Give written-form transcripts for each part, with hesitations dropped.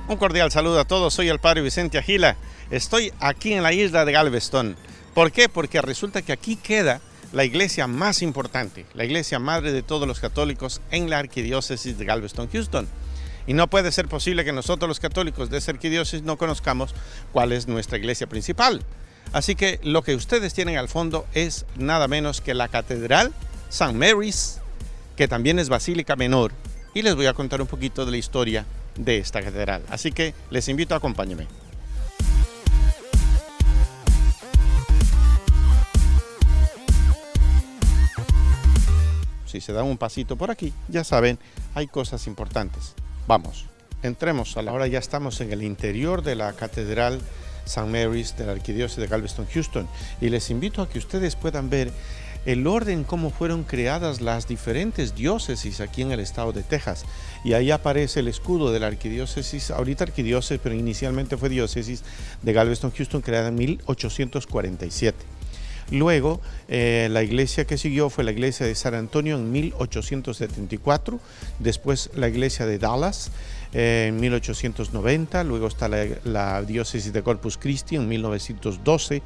Un cordial saludo a todos, soy el Padre Vicente Agila. Estoy aquí en la isla de Galveston. ¿Por qué? Porque resulta que aquí queda la iglesia más importante, la iglesia madre de todos los católicos en la arquidiócesis de Galveston, Houston. Y no puede ser posible que nosotros los católicos de esa arquidiócesis no conozcamos cuál es nuestra iglesia principal. Así que lo que ustedes tienen al fondo es nada menos que la Catedral St. Mary's, que también es Basílica Menor. Y les voy a contar un poquito de la historia de esta catedral. Así que les invito a acompañarme. Si se dan un pasito por aquí, ya saben, hay cosas importantes. Vamos, entremos. Ahora ya estamos en el interior de la Catedral St. Mary's de la Arquidiócesis de Galveston, Houston. Y les invito a que ustedes puedan ver el orden cómo fueron creadas las diferentes diócesis aquí en el estado de Texas. Y ahí aparece el escudo de la arquidiócesis, ahorita arquidiócesis, pero inicialmente fue diócesis de Galveston, Houston, creada en 1847. Luego, la iglesia que siguió fue la iglesia de San Antonio en 1874, después la iglesia de Dallas en 1890, luego está la diócesis de Corpus Christi en 1912,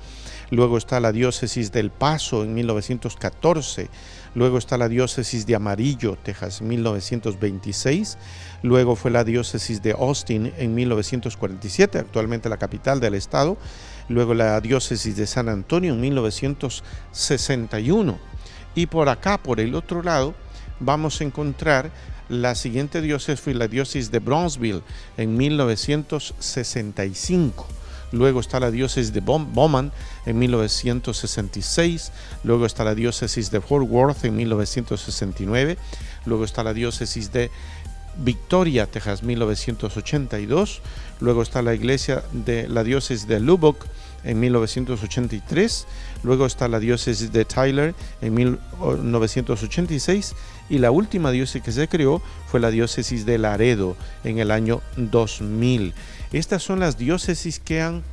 luego está la diócesis del Paso en 1914, luego está la diócesis de Amarillo, Texas, en 1926, luego fue la diócesis de Austin en 1947, actualmente la capital del estado, luego la diócesis de San Antonio en 1961. Y por acá, por el otro lado, vamos a encontrar la siguiente diócesis, fue la diócesis de Brownsville en 1965. Luego está la diócesis de Bowman en 1966. Luego está la diócesis de Fort Worth en 1969. Luego está la diócesis de Victoria, Texas, 1982. Luego está la iglesia de la diócesis de Lubbock en 1983. Luego está la diócesis de Tyler en 1986. Y la última diócesis que se creó fue la diócesis de Laredo en el año 2000. Estas son las diócesis que han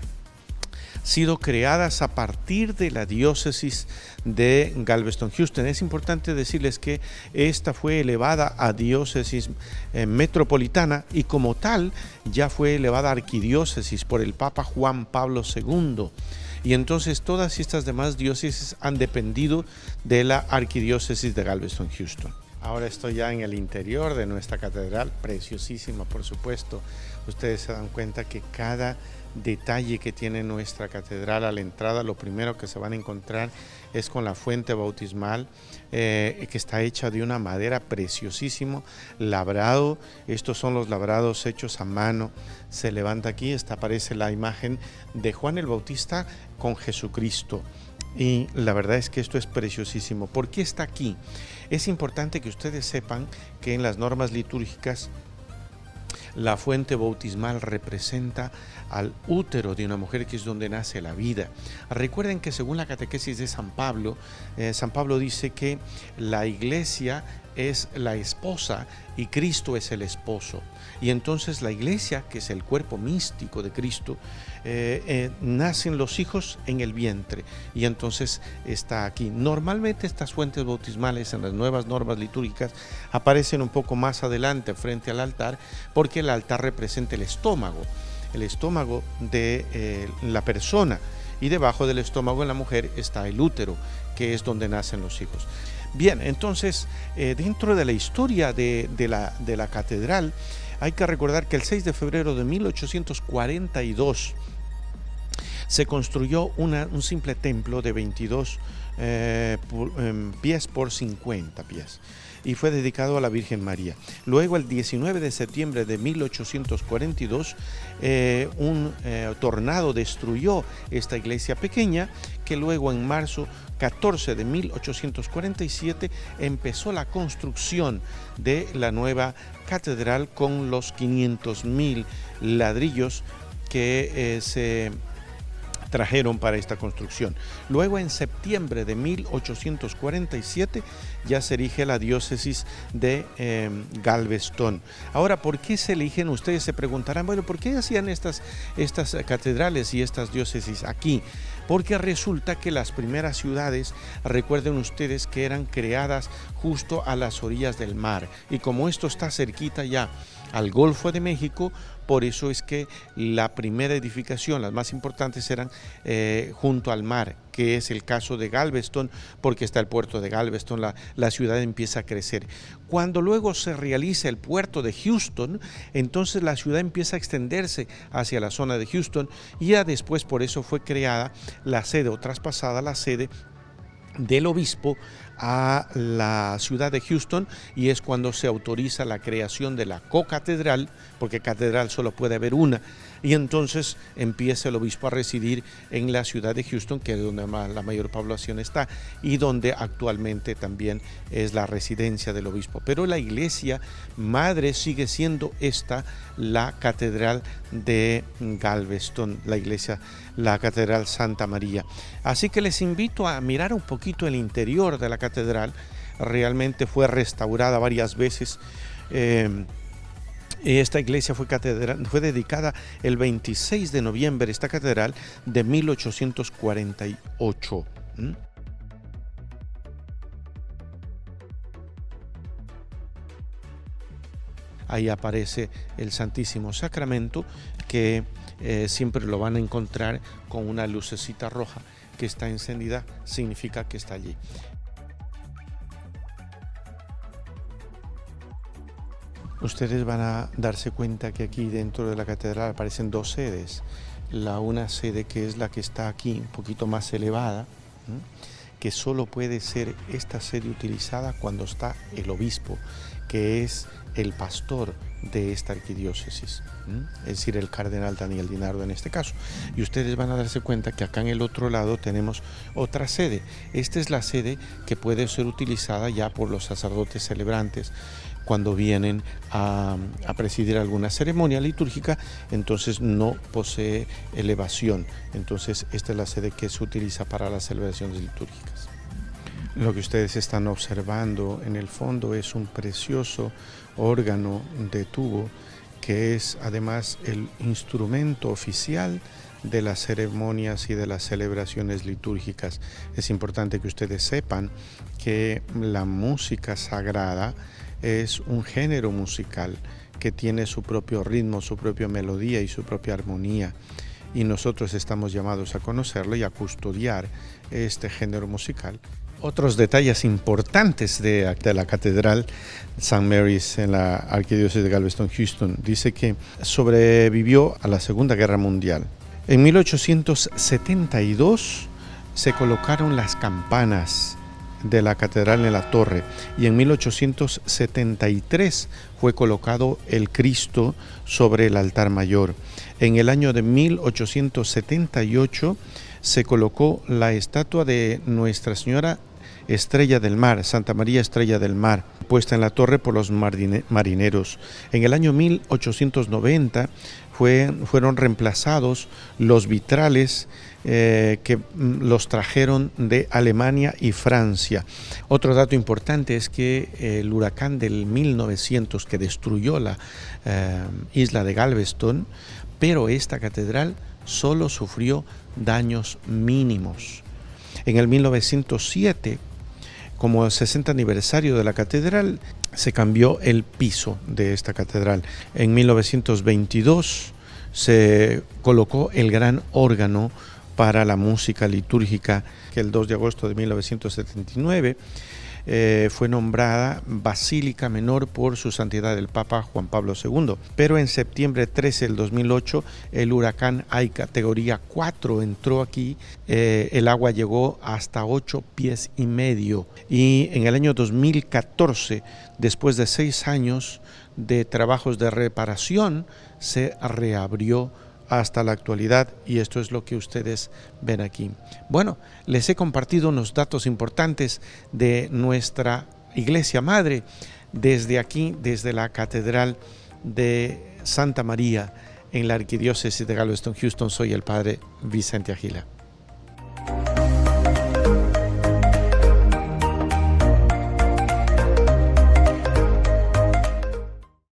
sido creadas a partir de la diócesis de Galveston, Houston. Es importante decirles que esta fue elevada a diócesis metropolitana y como tal ya fue elevada a arquidiócesis por el Papa Juan Pablo II. Y entonces todas estas demás diócesis han dependido de la arquidiócesis de Galveston, Houston. Ahora estoy ya en el interior de nuestra catedral, preciosísima por supuesto. Ustedes se dan cuenta que cada detalle que tiene nuestra catedral a la entrada, lo primero que se van a encontrar es con la fuente bautismal que está hecha de una madera preciosísimo, labrado. Estos son los labrados hechos a mano. Se levanta aquí, aparece la imagen de Juan el Bautista con Jesucristo. Y la verdad es que esto es preciosísimo. ¿Por qué está aquí? Es importante que ustedes sepan que en las normas litúrgicas la fuente bautismal representa al útero de una mujer, que es donde nace la vida. Recuerden que según la catequesis de San Pablo dice que la iglesia es la esposa y Cristo es el esposo. Y entonces la iglesia, que es el cuerpo místico de Cristo, nacen los hijos en el vientre y entonces está aquí. Normalmente estas fuentes bautismales en las nuevas normas litúrgicas aparecen un poco más adelante frente al altar, porque el altar representa el estómago de la persona, y debajo del estómago en la mujer está el útero, que es donde nacen los hijos. Bien, entonces dentro de la historia de la catedral hay que recordar que el 6 de febrero de 1842 se construyó un simple templo de 22 pies por 50 pies y fue dedicado a la Virgen María. Luego, el 19 de septiembre de 1842, un tornado destruyó esta iglesia pequeña, que luego en marzo 14 de 1847 empezó la construcción de la nueva catedral con los 500,000 ladrillos que se trajeron para esta construcción. Luego, en septiembre de 1847 ya se erige la diócesis de Galveston. Ahora, ¿por qué se eligen? Ustedes se preguntarán, bueno, ¿por qué hacían estas catedrales y estas diócesis aquí? Porque resulta que las primeras ciudades, recuerden ustedes que eran creadas justo a las orillas del mar, y como esto está cerquita ya al Golfo de México, Por eso es que la primera edificación, las más importantes, eran junto al mar, que es el caso de Galveston, porque está el puerto de Galveston, la ciudad empieza a crecer. Cuando luego se realiza el puerto de Houston, entonces la ciudad empieza a extenderse hacia la zona de Houston, y ya después por eso fue creada la sede, o traspasada la sede del obispo a la ciudad de Houston, y es cuando se autoriza la creación de la cocatedral, porque catedral solo puede haber una, y entonces empieza el obispo a residir en la ciudad de Houston, que es donde la mayor población está y donde actualmente también es la residencia del obispo. Pero la iglesia madre sigue siendo esta, la catedral de Galveston, la catedral Santa María. Así que les invito a mirar un poquito el interior de la catedral. Realmente fue restaurada varias veces. Esta iglesia fue dedicada el 26 de noviembre, esta catedral, de 1848. Ahí aparece el Santísimo Sacramento, que siempre lo van a encontrar con una lucecita roja que está encendida, significa que está allí. Ustedes van a darse cuenta que aquí dentro de la catedral aparecen dos sedes. Una sede que es la que está aquí, un poquito más elevada, que solo puede ser esta sede utilizada cuando está el obispo, que es el pastor de esta arquidiócesis, es decir, el cardenal Daniel Dinardo en este caso. Y ustedes van a darse cuenta que acá en el otro lado tenemos otra sede. Esta es la sede que puede ser utilizada ya por los sacerdotes celebrantes cuando vienen a presidir alguna ceremonia litúrgica, entonces no posee elevación. Entonces esta es la sede que se utiliza para las celebraciones litúrgicas. Lo que ustedes están observando en el fondo es un precioso órgano de tubo, que es además el instrumento oficial de las ceremonias y de las celebraciones litúrgicas. Es importante que ustedes sepan que la música sagrada es un género musical que tiene su propio ritmo, su propia melodía y su propia armonía, y nosotros estamos llamados a conocerlo y a custodiar este género musical. Otros detalles importantes de la Catedral St. Mary's en la Arquidiócesis de Galveston, Houston, dice que sobrevivió a la Segunda Guerra Mundial. En 1872 se colocaron las campanas de la catedral en la torre, y en 1873 fue colocado el Cristo sobre el altar mayor. En el año de 1878 se colocó la estatua de Nuestra Señora Estrella del Mar, Santa María Estrella del Mar, puesta en la torre por los marineros. En el año 1890 fueron reemplazados los vitrales que los trajeron de Alemania y Francia. Otro dato importante es que el huracán del 1900 que destruyó la isla de Galveston, pero esta catedral solo sufrió daños mínimos. En el 1907, como 60 aniversario de la catedral, se cambió el piso de esta catedral. En 1922 se colocó el gran órgano para la música litúrgica, que el 2 de agosto de 1979 fue nombrada Basílica Menor por su santidad el Papa Juan Pablo II. Pero en septiembre 13 del 2008 el huracán Ai categoría 4 entró aquí, el agua llegó hasta 8,5 pies, y en el año 2014, después de 6 años de trabajos de reparación, se reabrió hasta la actualidad, y esto es lo que ustedes ven aquí. Bueno, les he compartido unos datos importantes de nuestra iglesia madre desde aquí, desde la Catedral de Santa María en la Arquidiócesis de Galveston, Houston. Soy el Padre Vicente Agila.